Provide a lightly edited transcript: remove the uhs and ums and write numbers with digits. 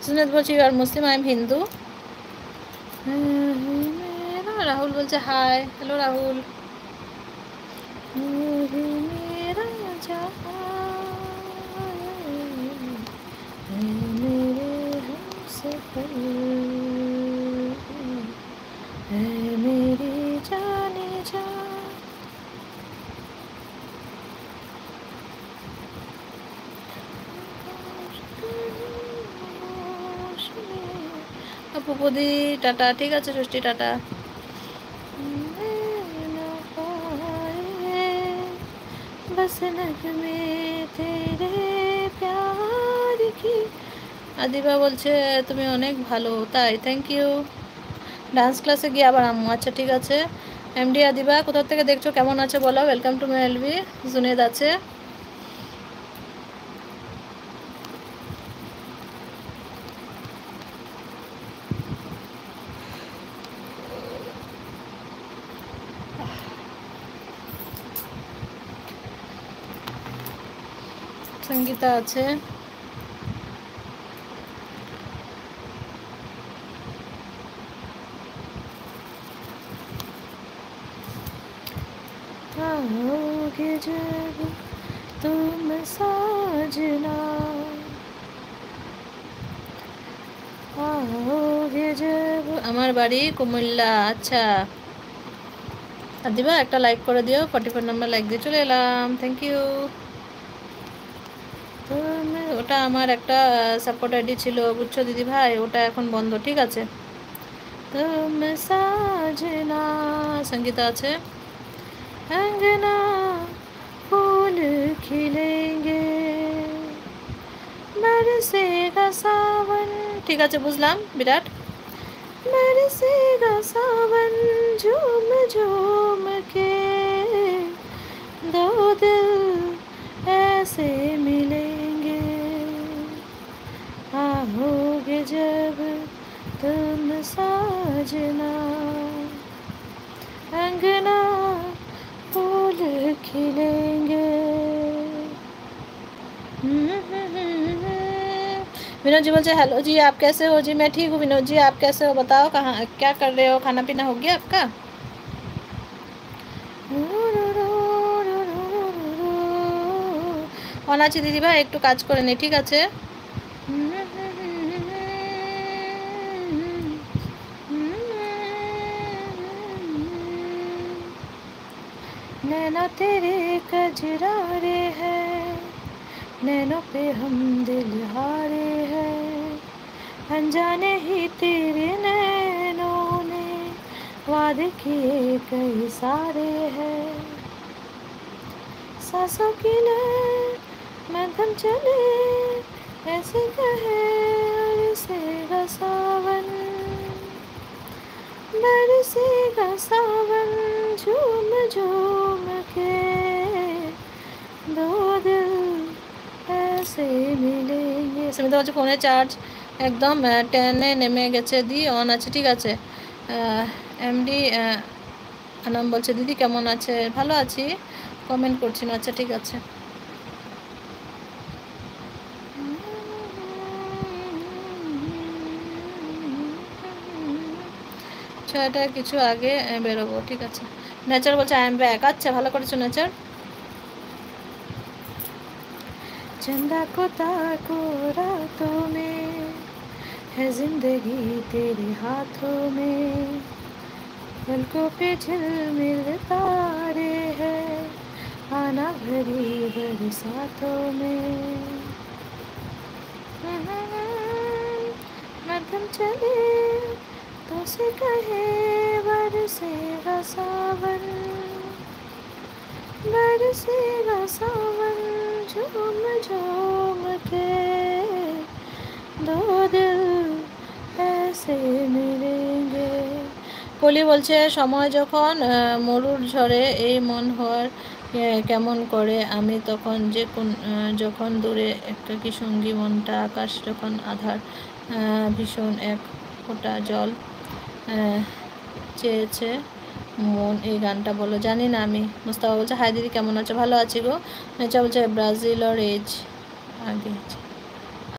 সুনেদ বলছে you are Muslim, I am Hindu. Rahul বলছে hi, hello Rahul. পুপদি টাটা, ঠিক আছে ষষ্ঠী টাটা। बस नगमे तेरे प्यार की। আদিবা বলছে তুমি অনেক ভালো, তাই থ্যাংক ইউ। ডান্স ক্লাসে গিয়ে আবার আম্মু, আচ্ছা ঠিক আছে। এমডি আদিবা কোথা থেকে দেখছো, কেমন আছে বলো, welcome to my LB. Juned আছে, সঙ্গীতা আছে, आओगे जब तुम साजना, आओगे जब। আমার বাড়ি কুমিল্লা, আচ্ছা। আর দিবা একটা লাইক করে দিও, 44 নাম্বার লাইক দিয়ে চলে এলাম, থ্যাংক ইউ। ওটা আমার একটা সাপোর্ট আইডি ছিল বুঝছো দিদি ভাই, ওটা এখন বন্ধ, ঠিক আছে। তুম সাজনা, সঙ্গীতা আছে। अंगना फूल खिलेंगे बरसेगा सावन, ঠিক আছে বুঝলাম বিরাট। बरसेगा सावन झूम झूम के दो दिल ऐसे मिलेंगे, आओगे जब तुम साजना, अंगना फूल खिलेंगे। विनोद जी बोलते हेलो जी, आप कैसे हो जी? मैं ठीक हूँ विनोद जी, आप कैसे हो बताओ, कहाँ क्या कर रहे हो, खाना पीना हो गया आपका? অনাচি দিদি ভাই একটু কাজ করে নি, ঠিক আছে। नैना तेरे कजरारे हैं, नैनों पे हम दिल हारे हैं, अनजाने ही तेरे नैनों ने वादे किए कई सारे हैं, सांसों की मध्यम चले ऐसे कहे बरसेगा सावन, बरसेगा सावन झूम झूम के दो दिल ऐसे मिलेंगे। সুমিতা হচ্ছে ফোনে চার্জ একদম 10-এ নেমে গেছে, দি অন আছে, ঠিক আছে। এমডি আনাম বলছে দিদি কেমন আছে, ভালো আছি, কমেন্ট করছি না, আচ্ছা ঠিক আছে। ছয়টা কিছু আগে বেরোবো, ঠিক আছে। নেচার বলছে আই এম ব্যাক, আচ্ছা ভালো করেছো নেচার। चंदा को ताको रातों में है जिंदगी तेरे हाथों में, पलकों पे झिलमिल तारे हैं आना भरी बरसातों में, मध्यम चले तो से कहे बरसेगा सावन, बरसेगा सावन झूम झूम के दो दिल ऐसे मिलेंगे। কলি বলছে সময় যখন মরুর ঝড়ে এই মন হওয়ার কেমন করে, আমি তখন যে যখন দূরে একাকী সঙ্গী মনটা, আকাশ যখন আধার ভীষণ এক ফোঁটা জল চেয়েছে মন, এই গানটা বলো, জানি না আমি। মুস্তাফা বলছে হাই দিদি কেমন আছো, ভালো আছি গো। নেচা বলছে ব্রাজিল और एज आगे।